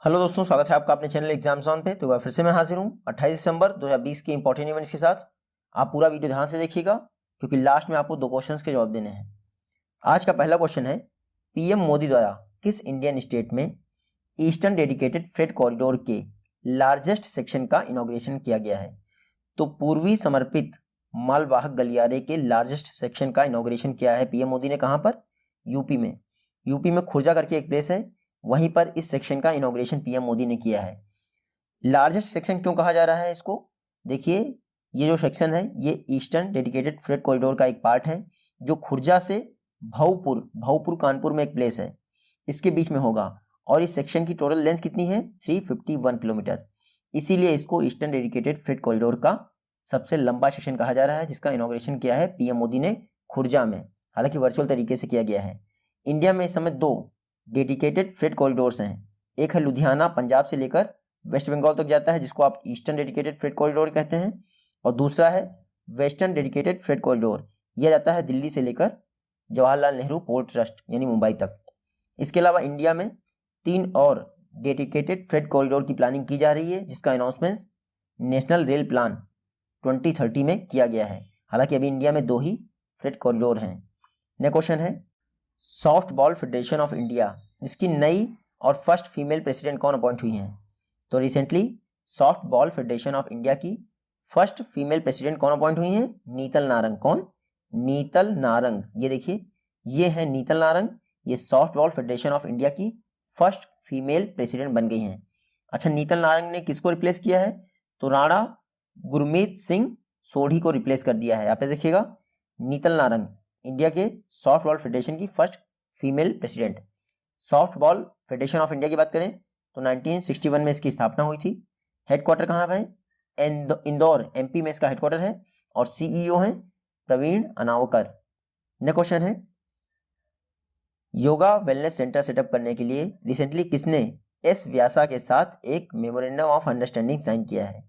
Hello दोस्तों, स्वागत है आपका अपने चैनल एग्जाम ऑन पे। तो फिर से मैं हाजिर हूँ 28 दिसंबर 2020 के इंपॉर्टेंट इवेंट्स के साथ। आप पूरा वीडियो ध्यान से देखिएगा क्योंकि लास्ट में आपको 2 क्वेश्चंस के जवाब देने हैं। आज का पहला क्वेश्चन है, पीएम मोदी द्वारा किस इंडियन स्टेट में ईस्टर्न डेडिकेटेड फ्रेट कॉरिडोर के लार्जेस्ट सेक्शन का इनॉग्रेशन किया गया है? तो पूर्वी समर्पित मालवाहक गलियारे के लार्जेस्ट सेक्शन का इनॉग्रेशन किया है पीएम मोदी ने। कहां पर? यूपी में। यूपी में खुर्जा करके एक प्लेस है, वहीं पर इस सेक्शन का इनॉग्रेशन पीएम मोदी ने किया है। लार्जेस्ट सेक्शन क्यों कहा जा रहा है इसको? देखिए, ये जो सेक्शन है ये ईस्टर्न डेडिकेटेड फ्रेट कॉरिडोर का एक पार्ट है जो खुर्जा से भाऊपुर कानपुर में एक प्लेस है, इसके बीच में होगा। और इस सेक्शन की टोटल लेंथ कितनी है? 351 किलोमीटर। इसीलिए इसको ईस्टर्न डेडिकेटेड फ्रेट कॉरिडोर का सबसे लंबा सेक्शन कहा जा रहा है, जिसका इनॉग्रेशन किया है पीएम मोदी ने खुर्जा में। हालांकि वर्चुअल तरीके से किया गया है। इंडिया में इस समय 2 डेडिकेटेड फ्रेट कॉरिडोर्स हैं। एक है लुधियाना, पंजाब से लेकर वेस्ट बंगाल तक जाता है, जिसको आप ईस्टर्न डेडिकेटेड फ्रेट कॉरिडोर कहते हैं। और दूसरा है वेस्टर्न डेडिकेटेड फ्रेट कॉरिडोर, यह जाता है दिल्ली से लेकर जवाहरलाल नेहरू पोर्ट ट्रस्ट यानी मुंबई तक। इसके अलावा इंडिया में 3 और डेडिकेटेड फ्रेट कॉरिडोर की प्लानिंग की जा रही है, जिसका अनाउंसमेंट नेशनल रेल प्लान 2030 में किया गया है। हालांकि अभी इंडिया में 2 ही फ्रेट कॉरिडोर हैं। नेक्स्ट क्वेश्चन है, soft ball federation of India, इसकी नई और फर्स्ट फीमेल प्रेसिडेंट कौन अपॉइंट हुई हैं? तो recently soft ball federation of India की फर्स्ट फीमेल प्रेसिडेंट कौन अपॉइंट हुई हैं? नीतल नारंग। कौन? नीतल नारंग। ये देखिए, ये है नीतल नारंग। ये soft ball federation of India की फर्स्ट फीमेल प्रेसिडेंट बन गई हैं। अच्छा, नीतल नारंग ने किसको रिप्लेस किया है? तो राणा गुरमीत सिंह सोढ़ी को रिप्लेस कर दिया है। यहाँ पे देखिएगा, नीतल नारंग इंडिया के सॉफ्ट बॉल फेडरेशन की first female president. Soft ball federation of India की बात करें तो 1961 में इसकी स्थापना हुई थी। हेडक्वार्टर कहाँ है? इंदौर एमपी में इसका हेडक्वार्टर है और सीईओ हैं प्रवीण अनावकर। नेक्स्ट क्वेश्चन है, योगा वेलनेस सेंटर सेटअप करने के लिए रिसेंटली किसने एस व्यासा के साथ एक मेमोरेंडम ऑफ अंडरस्टैंडिंग साइन किया है?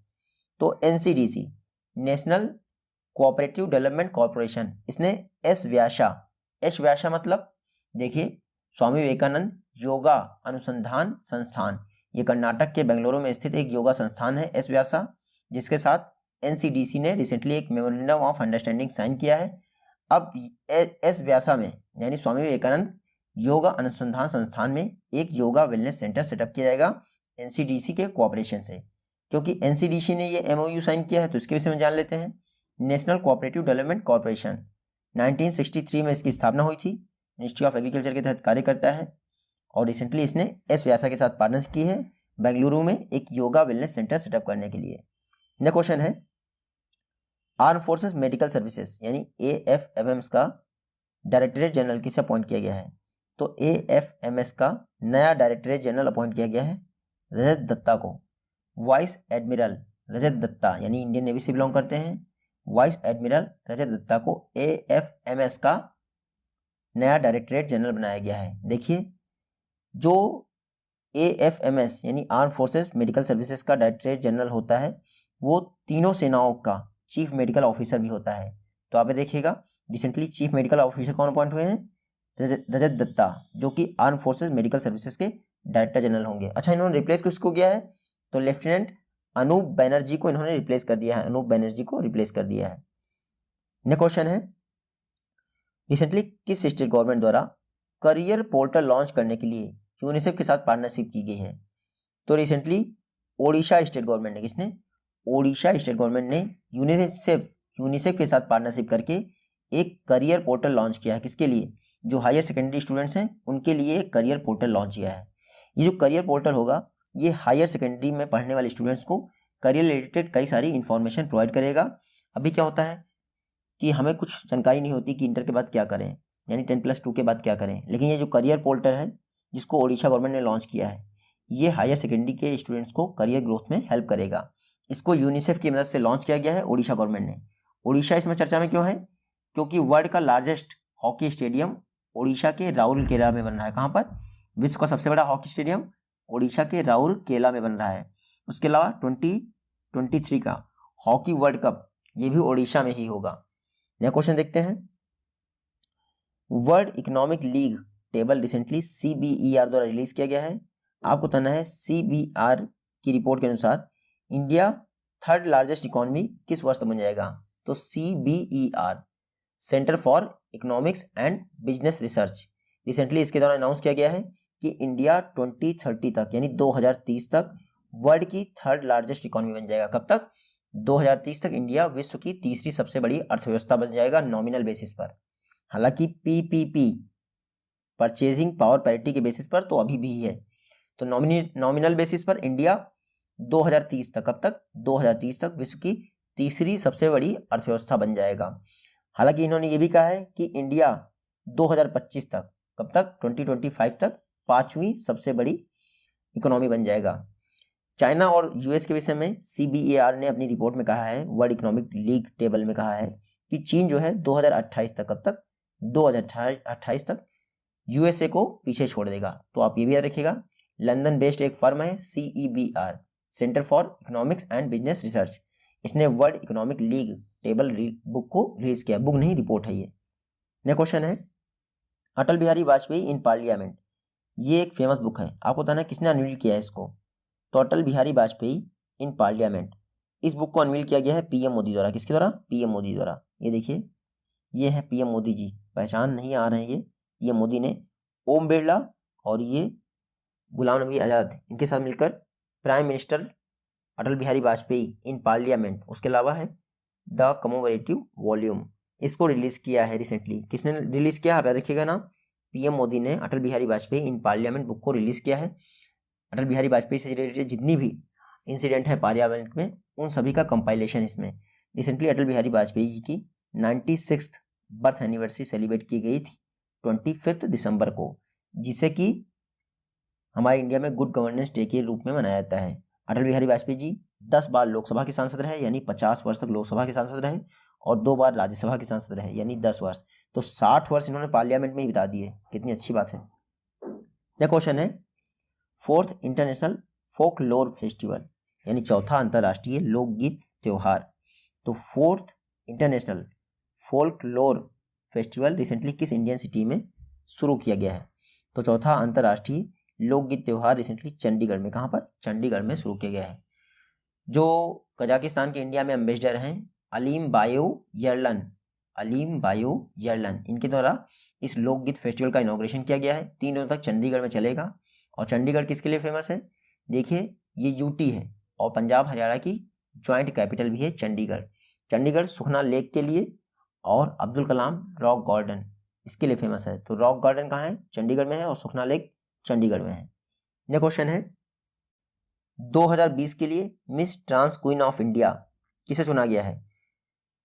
तो NCDC, national cooperative development corporation, इसने एस व्यासा मतलब देखिए, स्वामी विवेकानंद योगा अनुसंधान संस्थान, ये कर्नाटक के बेंगलुरु में स्थित एक योगा संस्थान है एस व्यासा, जिसके साथ एनसीडीसी ने रिसेंटली एक मेमोरेंडम ऑफ अंडरस्टैंडिंग साइन किया है। अब एस व्यासा में यानी स्वामी विवेकानंद योगा अनुसंधान संस्थान में एक योगा वेलनेस सेंटर सेटअप किया जाएगा एनसीडीसी के कोऑपरेशन से। क्योंकि एनसीडीसी ने ये एमओयू साइन किया है तो इसके विषय में जान लेते हैं। नेशनल कोऑपरेटिव डेवलपमेंट कॉर्पोरेशन, 1963 में इसकी स्थापना हुई थी, मिनिस्ट्री ऑफ एग्रीकल्चर के तहत कार्य करता है और रिसेंटली इसने एस व्यासा के साथ पार्टनरशिप की है बेंगलुरु में एक योगा वेलनेस सेंटर सेटअप करने के लिए। नेक्स्ट क्वेश्चन है, आर्म फोर्सेस मेडिकल सर्विसेज यानी एएफएमएस का डायरेक्टरेट जनरल किसे अपॉइंट किया गया है? तो एएफएमएस का नया डायरेक्टरेट जनरल अपॉइंट किया गया है रजत दत्ता को। वाइस एडमिरल रजत दत्ता यानी इंडियन नेवी से बिलोंग करते हैं। वाइस एडमिरल रजत दत्ता को एएफएमएस का नया डायरेक्टरेट जनरल बनाया गया है। देखिए, जो एएफएमएस यानी आर्म फोर्सेस मेडिकल सर्विसेज का डायरेक्टरेट जनरल होता है, वो तीनों सेनाओं का चीफ मेडिकल ऑफिसर भी होता है। तो आप देखिएगा, रिसेंटली चीफ मेडिकल ऑफिसर कौन अपॉइंट हुए हैं? रजत दत्ता, जो कि आर्म फोर्सेस मेडिकल सर्विसेज के डायरेक्टर जनरल होंगे। अच्छा, इन्होंने रिप्लेस किसको किया है? तो लेफ्टिनेंट अनूप बैनर्जी को इन्होंने रिप्लेस कर दिया है। अनूप बैनर्जी को रिप्लेस कर दिया है। नेक्स्ट क्वेश्चन है, रिसेंटली किस स्टेट गवर्नमेंट द्वारा करियर पोर्टल लॉन्च करने के लिए यूनिसेफ के साथ पार्टनरशिप की गई है? तो रिसेंटली ओडिशा स्टेट गवर्नमेंट ने, किसने? ओडिशा स्टेट गवर्नमेंट ने यूनिसेफ के साथ पार्टनरशिप करके एक करियर पोर्टल लॉन्च किया है। किसके लिए? जो हायर सेकेंडरी स्टूडेंट्स हैं उनके लिए एक करियर पोर्टल लॉन्च किया है। ये जो करियर पोर्टल होगा, ये हायर सेकेंडरी में पढ़ने वाले स्टूडेंट्स को करियर रिलेटेड कई सारी इंफॉर्मेशन प्रोवाइड करेगा। अभी क्या होता है कि हमें कुछ जानकारी नहीं होती कि इंटर के बाद क्या करें, यानी 10+2 के बाद क्या करें, लेकिन ये जो करियर पोर्टल है जिसको ओडिशा गवर्नमेंट ने लॉन्च किया है, ये हायर सेकेंडरी के स्टूडेंट्स को करियर ग्रोथ में हेल्प करेगा। इसको यूनिसेफ की मदद से लॉन्च किया गया है ओडिशा गवर्नमेंट ने। ओडिशा इसमें चर्चा में क्यों है? क्योंकि वर्ल्ड का लार्जेस्ट हॉकी स्टेडियम ओडिशा के राउरकेला में बन रहा है। कहाँ पर? विश्व का सबसे बड़ा हॉकी स्टेडियम ओडिशा के राउरकेला में बन रहा है। उसके अलावा 2023 का हॉकी वर्ल्ड कप ये भी ओडिशा में ही होगा। नया क्वेश्चन देखते हैं, world economic league table recently CBER द्वारा रिलीज किया गया है। आपको बताना है CBR की रिपोर्ट के अनुसार इंडिया थर्ड लार्जेस्ट इकोनॉमी किस वर्ष तक बन जाएगा। तो CBER centre for economics and business research recently इसके द्वारा अनाउंस किया गया है कि इंडिया 2030 तक यानी 2030 तक वर्ल्ड की थर्ड लार्जेस्ट इकोनॉमी बन जाएगा। कब तक? 2030 तक इंडिया विश्व की तीसरी सबसे बड़ी अर्थव्यवस्था बन जाएगा नॉमिनल बेसिस पर। हालांकि PPP परचेजिंग पावर पैरिटी के बेसिस पर तो अभी भी है। तो नॉमिनल बेसिस पर इंडिया 2030 तक, कब तक? 2030 तक विश्व की तीसरी सबसे बड़ी अर्थव्यवस्था बन जाएगा। हालांकि इन्होंने ये भी कहा है कि इंडिया 2025 तक, कब तक? 2025 तक पांचवी सबसे बड़ी इकोनॉमी बन जाएगा। चाइना और यूएस के विषय में CBER ने अपनी रिपोर्ट में कहा है, वर्ल्ड इकोनॉमिक लीग टेबल में कहा है कि चीन जो है 2028 तक, कब तक? 2028 तक यूएसए को पीछे छोड़ देगा। तो आप ये भी याद रखिएगा, लंदन बेस्ड एक फर्म है CEBR centre for economics and business research. इसने world economic league table book को रिलीज किया, बुक नहीं रिपोर्ट है ये। नेक्स्ट क्वेश्चन है अटल बिहारी वाजपेयी इन पार्लियामेंट। ये एक फेमस बुक है, आपको बताना है किसने अनवील किया है इसको। तो अटल बिहारी वाजपेयी इन पार्लियामेंट, इस बुक को अनवील किया गया है PM मोदी द्वारा। किसके द्वारा? PM मोदी द्वारा। ये देखिए, ये है PM मोदी जी, पहचान नहीं आ रहे हैं ये PM मोदी ने। ओम बिरला और ये गुलाम नबी आज़ाद, इनके साथ मिलकर prime minister Atal Bihari Vajpayee in parliament, उसके अलावा है द कमोमरेटिव वॉल्यूम, इसको रिलीज किया है रिसेंटली। किसने रिलीज किया? आप याद रखिएगा ना, PM मोदी ने Atal Bihari Vajpayee in parliament book को रिलीज किया है। अटल बिहारी वाजपेयी से रिलेटेड जितनी भी इंसिडेंट है पार्लियामेंट में, उन सभी का कंपाइलेशन इसमें। रिसेंटली अटल बिहारी वाजपेयी जी की 96th बर्थ एनिवर्सरी सेलिब्रेट की गई थी 25 दिसंबर को, जिसे कि हमारे इंडिया में गुड गवर्नेंस डे के रूप में मनाया जाता है। अटल बिहारी वाजपेयी जी 10 बार लोकसभा के सांसद रहे, यानी 50 वर्ष तक लोकसभा के सांसद रहे, और 2 बार राज्यसभा के सांसद रहे, यानी 10 वर्ष। तो 60 वर्ष इन्होंने पार्लियामेंट में ही बिता दिए, कितनी अच्छी बात है। यह क्वेश्चन है 4th इंटरनेशनल फोक लोर फेस्टिवल, यानी चौथा अंतर्राष्ट्रीय लोकगीत त्योहार। तो 4th इंटरनेशनल फोक लोर फेस्टिवल रिसेंटली किस इंडियन सिटी में शुरू किया गया है? तो चौथा अंतर्राष्ट्रीय लोकगीत त्योहार रिसेंटली चंडीगढ़ में, कहाँ पर? चंडीगढ़ में शुरू किया गया है। जो कजाकिस्तान के इंडिया में एम्बेसडर हैं अलीमबायो यरलन, इनके द्वारा इस लोकगीत फेस्टिवल का इनॉग्रेशन किया गया है। 3 दिनों तक चंडीगढ़ में चलेगा। और चंडीगढ़ किसके लिए फेमस है? देखिए, ये यूटी है और पंजाब हरियाणा की ज्वाइंट कैपिटल भी है चंडीगढ़। चंडीगढ़ सुखना लेक के लिए और अब्दुल कलाम रॉक गार्डन, इसके लिए फेमस है। तो रॉक गार्डन कहाँ है? चंडीगढ़ में है, और सुखना लेक चंडीगढ़ में है। नेक्स्ट क्वेश्चन है 2020 के लिए miss trans queen of India किसे चुना गया है?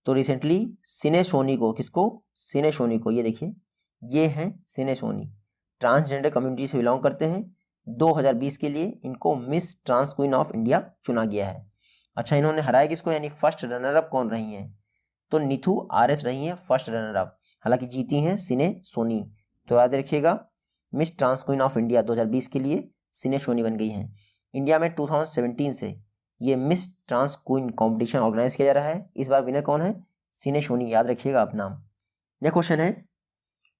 तो रिसेंटली सिने सोनी को, किसको? सिने सोनी को। ये देखिए, ये हैं सिने सोनी, ट्रांसजेंडर कम्युनिटी से बिलोंग करते हैं। 2020 के लिए इनको miss trans queen of India चुना गया है। अच्छा, इन्होंने हराया किसको, यानी फर्स्ट रनर अप कौन रही हैं? तो नीथू RS रही हैं फर्स्ट रनर अप, हालांकि जीती हैं सिने सोनी। तो याद रखिएगा, miss trans queen of India 2020 के लिए सिने सोनी बन गई हैं। इंडिया में 2017 से ये miss trans queen competition organise किया जा रहा है। इस बार विनर कौन है? सिने सोनी, याद रखिएगा आप नाम। नेक्स्ट क्वेश्चन है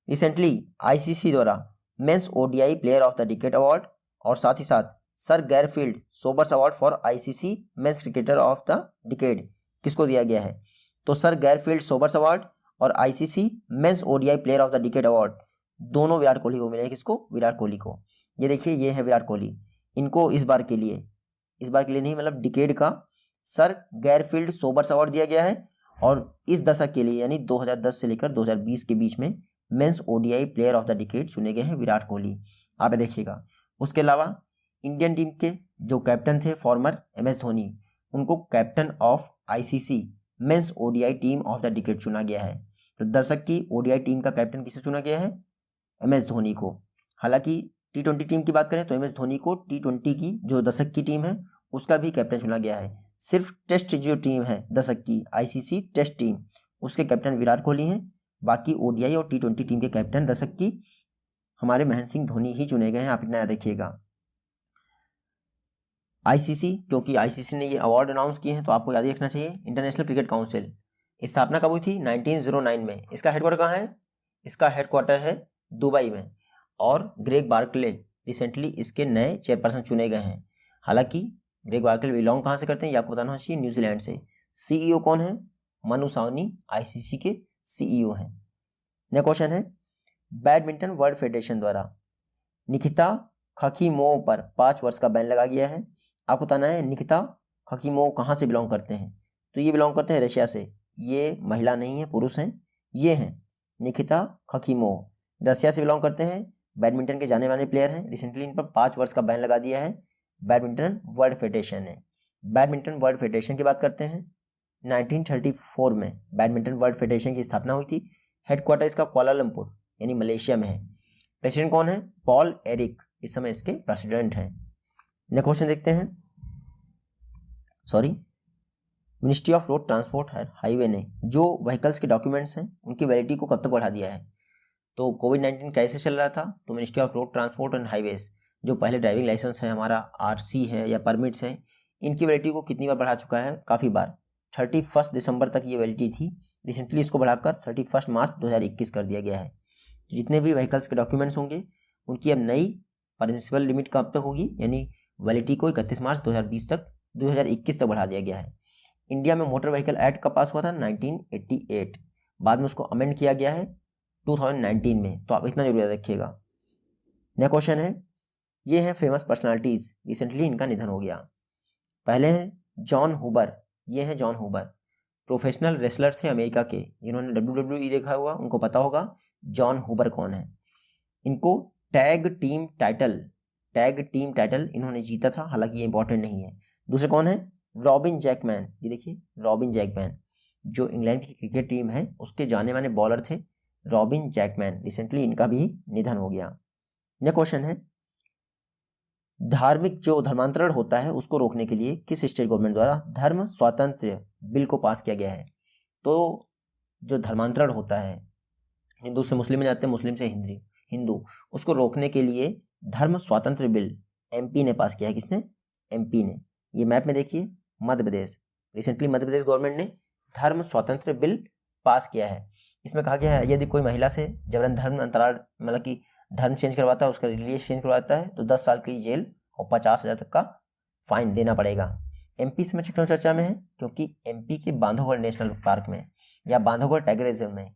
रिसेंटली ICC द्वारा men's ODI player of the decade award और साथ ही साथ sir Garfield Sobers award for ICC men's cricketer of the decade किसको दिया गया है? तो सर गैरफील्ड सोबर्स अवार्ड और ICC men's ODI player of the decade award दोनों विराट कोहली को मिले। किसको? विराट कोहली को। ये देखिए, ये है विराट कोहली, इनको इस बार के लिए नहीं, मतलब डिकेड का सर गैरफील्ड सोबर्स अवार्ड दिया गया है। और इस दशक के लिए यानी 2010 से लेकर 2020 के बीच में men's ODI player of the decade चुने गए हैं विराट कोहली, आप देखिएगा। उसके अलावा इंडियन टीम के जो कैप्टन थे फॉर्मर MS धोनी, उनको captain of ICC men's ODI team of the decade चुना गया है। तो दशक की ODI टीम का कैप्टन किसे चुना गया है? MS धोनी को। हालांकि T20 टीम की बात करें तो MS धोनी को T20 की जो दशक की टीम है उसका भी कैप्टन चुना गया है। सिर्फ टेस्ट जो टीम है दशक की ICC टेस्ट टीम, उसके कैप्टन विराट कोहली हैं। बाकी ODI और T20 टीम के कैप्टन दशक की हमारे महेंद्र सिंह धोनी ही चुने गए हैं, आप इतना याद रखिएगा। ICC, क्योंकि ICC ने ये अवार्ड अनाउंस किए हैं तो आपको याद रखना चाहिए। इंटरनेशनल क्रिकेट काउंसिल स्थापना कब हुई थी? 1909 में। इसका हेडक्वार्टर कहाँ है? इसका हेडक्वार्टर है दुबई में। और ग्रेग बार्कले रिसेंटली इसके नए चेयरपर्सन चुने गए हैं। हालांकि ग्रेग वार्केल बिलोंग कहाँ से करते हैं ये आपको बताना होना चाहिए, न्यूजीलैंड से। सीईओ कौन है? मनु सावनी आईसीसी के सीईओ हैं। नेक्स्ट क्वेश्चन है, बैडमिंटन वर्ल्ड फेडरेशन द्वारा निकिता खकीमोव पर 5 वर्ष का बैन लगा गया है। आपको बताना है निकिता खकीमोव कहाँ से बिलोंग करते हैं, तो ये बिलोंग करते हैं रशिया से। ये महिला नहीं है, पुरुष हैं। ये हैं निकिता खकीमोव, रशिया से बिलोंग करते हैं, बैडमिंटन के जाने माने प्लेयर हैं। रिसेंटली इन पर 5 वर्ष का बैन लगा दिया है बैडमिंटन वर्ल्ड फेडरेशन ने। बैडमिंटन वर्ल्ड फेडरेशन की बात करते हैं, 1934 में बैडमिंटन वर्ल्ड फेडरेशन की स्थापना हुई थी। हेडक्वार्टर इसका कुआलालंपुर यानी मलेशिया में है। प्रेसिडेंट कौन है? पॉल एरिक इस समय इसके प्रेसिडेंट हैं। नेक्स्ट क्वेश्चन देखते हैं, ministry of road transport highway ने जो व्हीकल्स के डॉक्यूमेंट्स हैं उनकी वैलिडिटी को कब तक बढ़ा दिया है? तो कोविड-19 क्राइसिस चल रहा था, तो ministry of road transport and highways जो पहले ड्राइविंग लाइसेंस है, हमारा आरसी है या परमिट्स हैं, इनकी वैलिडिटी को कितनी बार बढ़ा चुका है? काफ़ी बार। 31 दिसंबर तक ये वैलिडिटी थी, रिसेंटली इसको बढ़ाकर 31 मार्च 2021 कर दिया गया है। जितने भी व्हीकल्स के डॉक्यूमेंट्स होंगे उनकी अब नई परमिसिबल लिमिट कब तक होगी, यानी वैलिडिटी को 31 मार्च 2021 तक बढ़ा दिया गया है। इंडिया में मोटर व्हीकल एक्ट कब पास हुआ था? 1988। बाद में उसको अमेंड किया गया है 2019 में, तो आप इतना जरूर याद रखिएगा। नेक्स्ट क्वेश्चन है, ये है फेमस पर्सनालिटीज, रिसेंटली इनका निधन हो गया। पहले हैं जॉन हुबर, ये हैं जॉन हुबर, प्रोफेशनल रेसलर थे अमेरिका के, जिन्होंने WWE देखा हुआ उनको पता होगा जॉन हुबर कौन है। इनको टैग टीम टाइटल इन्होंने जीता था, हालांकि ये इंपॉर्टेंट नहीं है। दूसरे कौन है? रॉबिन जैकमैन, ये देखिए रॉबिन जैकमैन जो इंग्लैंड की क्रिकेट टीम है उसके जाने माने बॉलर थे रॉबिन जैकमैन, रिसेंटली इनका भी निधन हो गया। नेक्स्ट क्वेश्चन है, धार्मिक जो धर्मांतरण होता है उसको रोकने के लिए किस स्टेट गवर्नमेंट द्वारा धर्म स्वातंत्र्य बिल को पास किया गया है? तो जो धर्मांतरण होता है, हिंदू से मुस्लिम में जाते हैं, मुस्लिम से हिंदू, उसको रोकने के लिए धर्म स्वातंत्र्य बिल एमपी ने पास किया है। किसने? एमपी ने। ये मैप में देखिए मध्य प्रदेश, रिसेंटली मध्य प्रदेश गवर्नमेंट ने धर्म स्वातंत्र्य बिल पास किया है। इसमें कहा गया है यदि कोई महिला से जबरन धर्म अंतराल मतलब कि धर्म चेंज करवाता है, उसका रिलीजियस चेंज करवाता है, तो 10 साल की जेल और 50,000 तक का फाइन देना पड़ेगा। एमपी से क्यों चर्चा में है? क्योंकि एमपी के बांधवगढ़ नेशनल पार्क में या बांधवगढ़ टाइगर रिजर्व में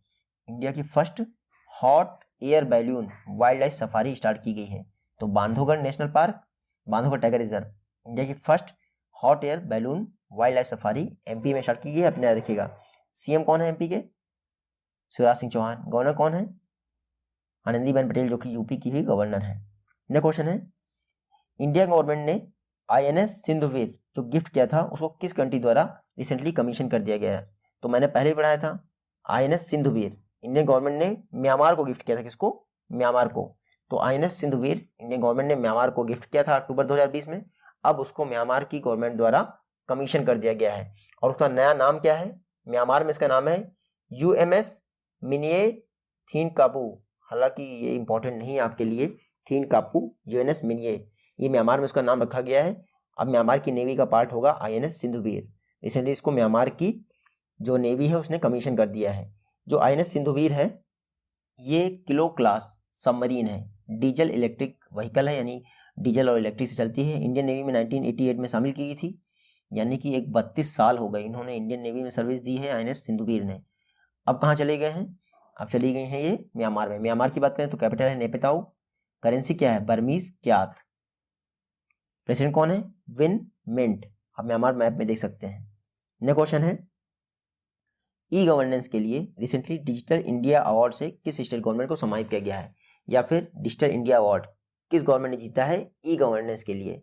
इंडिया की first hot air balloon wildlife safari start की गई है। तो Bandhavgarh national park, Bandhavgarh tiger reserve, India की first hot air balloon wildlife safari MP में स्टार्ट की गई है। अपने याद रखिएगा। सीएम कौन है एमपी के? शिवराज सिंह चौहान। गवर्नर कौन है? आनंदीबेन पटेल जो कि यूपी की भी गवर्नर है। नेक्स्ट क्वेश्चन है, इंडियन गवर्नमेंट ने आईएनएस सिंधुवीर जो गिफ्ट किया था उसको किस कंट्री द्वारा रिसेंटली कमीशन कर दिया गया है? तो मैंने पहले ही पढ़ाया था, आईएनएस सिंधुवीर इंडियन गवर्नमेंट ने म्यांमार को गिफ्ट किया था। किसको? म्यांमार को। तो आईएनएस सिंधुवीर इंडियन गवर्नमेंट ने म्यांमार को गिफ्ट किया था अक्टूबर 2020 में। अब उसको म्यांमार की गवर्नमेंट द्वारा कमीशन कर दिया गया है और उसका नया नाम क्या है? म्यांमार में इसका नाम है यूएमएस मिनिए थिनकापू। हालांकि ये इंपॉर्टेंट नहीं है आपके लिए, थिनकापू यूएनएस मिनिए, ये म्यांमार में उसका नाम रखा गया है। अब म्यांमार की नेवी का पार्ट होगा आईएनएस सिंधुवीर। रिसेंटली इसको म्यांमार की जो नेवी है उसने कमीशन कर दिया है। जो आईएनएस सिंधुवीर है ये किलो क्लास सबमरीन है, डीजल इलेक्ट्रिक व्हीकल है, यानी डीजल और इलेक्ट्रिक से चलती है। इंडियन नेवी में 1988 में शामिल की गई थी, यानी कि एक 32 साल हो गए इन्होंने इंडियन नेवी में सर्विस दी है आईएनएस सिंधुवीर ने। अब कहाँ चले गए हैं? अब चली गई हैं ये म्यांमार में। म्यांमार की बात करें तो कैपिटल है नेपिताऊ, करेंसी क्या है? बर्मीज क्यात। प्रेसिडेंट कौन है? Win Myint. आप म्यांमार मैप में देख सकते हैं। नेक्स्ट क्वेश्चन है, ई गवर्नेंस के लिए रिसेंटली डिजिटल इंडिया अवार्ड से किस स्टेट गवर्नमेंट को सम्मानित किया गया है, या फिर डिजिटल इंडिया अवार्ड किस गवर्नमेंट ने जीता है ई गवर्नेंस के लिए?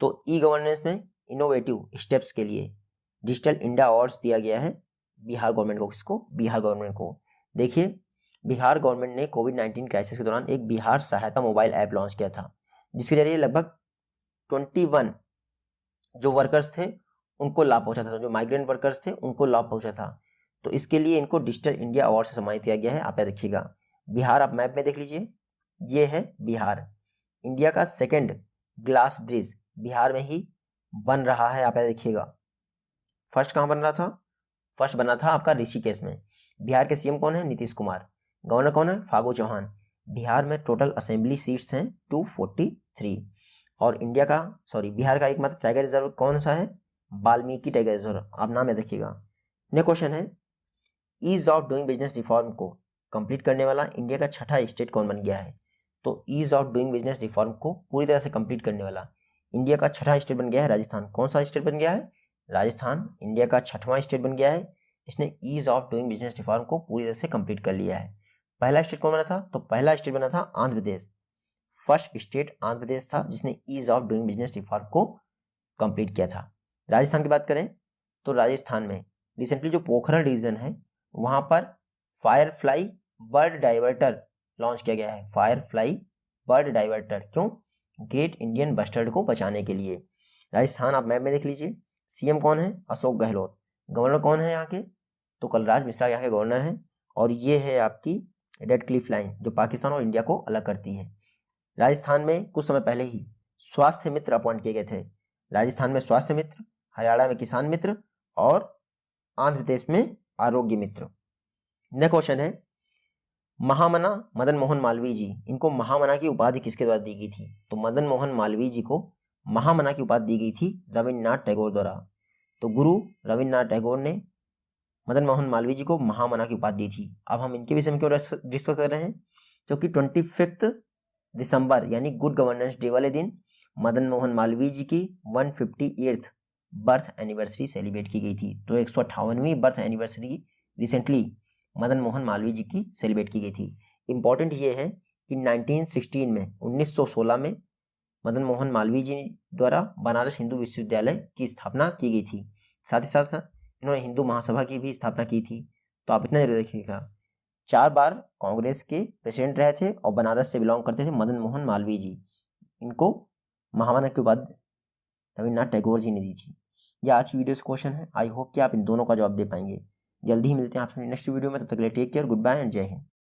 तो ई गवर्नेंस में इनोवेटिव स्टेप्स के लिए डिजिटल इंडिया अवार्ड्स दिया गया है बिहार गवर्नमेंट को। किसको? बिहार गवर्नमेंट को। देखिए बिहार गवर्नमेंट ने कोविड-19 क्राइसिस के दौरान एक बिहार सहायता मोबाइल ऐप लॉन्च किया था, जिसके जरिए लगभग 21 जो वर्कर्स थे उनको लाभ पहुंचा था, जो माइग्रेंट वर्कर्स थे उनको लाभ पहुंचा था। तो इसके लिए इनको डिजिटल इंडिया अवार्ड से सम्मानित किया गया है। आप याद रखिएगा। बिहार आप मैप में देख लीजिए, ये है बिहार। इंडिया का सेकंड ग्लास ब्रिज बिहार में ही बन रहा है। आप याद रखिएगा। फर्स्ट कहाँ बन रहा था? फर्स्ट बना था आपका ऋषिकेश में। बिहार के सीएम कौन है? नीतीश कुमार। गवर्नर कौन है? फागू चौहान। बिहार में टोटल असेंबली सीट्स हैं 243 और बिहार का एकमात्र टाइगर रिजर्व कौन सा है? वाल्मीकि टाइगर रिजर्व, आप नाम याद रखिएगा। नेक्स्ट क्वेश्चन है, ease of doing business reform को कंप्लीट करने वाला इंडिया का छठा स्टेट कौन बन गया है? तो ease of doing business reform को पूरी तरह से कंप्लीट करने वाला इंडिया का छठा स्टेट बन गया है राजस्थान। कौन सा स्टेट बन गया है? राजस्थान इंडिया का छठवां स्टेट बन गया है। इसने ease of doing business reform को पूरी तरह से कंप्लीट कर लिया है। पहला स्टेट कौन बना था? तो पहला स्टेट बना था आंध्र प्रदेश। फर्स्ट स्टेट आंध्र प्रदेश था जिसने ease of doing business reform को कंप्लीट किया था। राजस्थान की बात करें तो राजस्थान में रिसेंटली जो पोखरण रीजन है वहां पर फायरफ्लाई बर्ड डाइवर्टर लॉन्च किया गया है। फायरफ्लाई बर्ड डाइवर्टर, क्यों? ग्रेट इंडियन बस्टर्ड को बचाने के लिए। राजस्थान आप मैप में देख लीजिए। सीएम कौन है? अशोक गहलोत। गवर्नर कौन है यहाँ के? तो कलराज मिश्रा यहाँ के गवर्नर हैं। और ये है आपकी रेड क्लिफ लाइन जो पाकिस्तान और इंडिया को अलग करती है। राजस्थान में कुछ समय पहले ही स्वास्थ्य मित्र अपॉइंट किए गए थे। राजस्थान में स्वास्थ्य मित्र, हरियाणा में किसान मित्र और आंध्र प्रदेश में आरोग्य मित्र। नेक्स्ट क्वेश्चन है, महामना मदन मोहन मालवीय जी, इनको महामना की उपाधि किसके द्वारा दी गई थी? तो मदन मोहन मालवीय जी को महामना की उपाधि दी गई थी रविन्द्रनाथ टैगोर द्वारा। तो गुरु रविन्द्रनाथ टैगोर ने मदन मोहन मालवीय जी को महामना की उपाधि दी थी। अब हम इनके विषय में क्यों डिस्कस कर रहे हैं? क्योंकि 25 दिसंबर यानी गुड गवर्नेंस डे वाले दिन मदन मोहन मालवीय जी की 158th बर्थ एनिवर्सरी सेलिब्रेट की गई थी। तो 158वीं birth anniversary recently Madan Mohan Malviya ji की सेलिब्रेट की गई थी। इंपॉर्टेंट ये है कि 1916 में मदन मोहन मालवीय जी द्वारा बनारस हिंदू विश्वविद्यालय की स्थापना की गई थी। साथ ही साथ इन्होंने हिंदू महासभा की भी स्थापना की थी। तो आप इतना जरूर देखिएगा, 4 बार कांग्रेस के प्रेसिडेंट रहे थे और बनारस से बिलोंग करते थे मदन मोहन मालवीय जी। इनको महामना की उपाधि रविन्द्रनाथ टैगोर जी ने दी थी। यह आज की वीडियो से क्वेश्चन है। आई होप कि आप इन दोनों का जवाब दे पाएंगे। जल्दी ही मिलते हैं आपसे नेक्स्ट वीडियो में। तब तक के लिए take care, goodbye and जय हिंद।